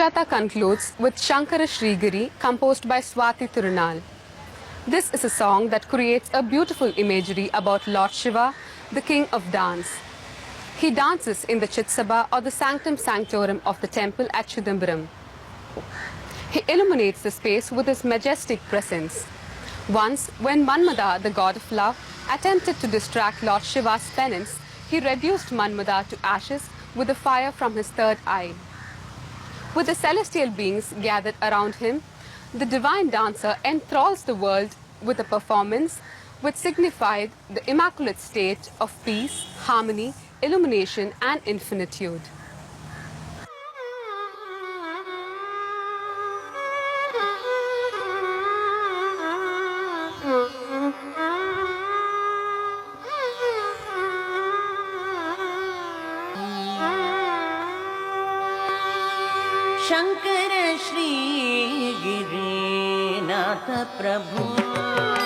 Sujata concludes with Shankara Shrigiri, composed by Swati Tirunal. This is a song that creates a beautiful imagery about Lord Shiva, the king of dance. He dances in the Chitsabha or the Sanctum Sanctorum of the temple at Chidambaram. He illuminates the space with his majestic presence. Once, when Manmada, the god of love, attempted to distract Lord Shiva's penance, he reduced Manmada to ashes with the fire from his third eye. With the celestial beings gathered around him, the divine dancer enthralls the world with a performance which signified the immaculate state of peace, harmony, illumination and infinitude. Shankar Shri Girinath Prabhu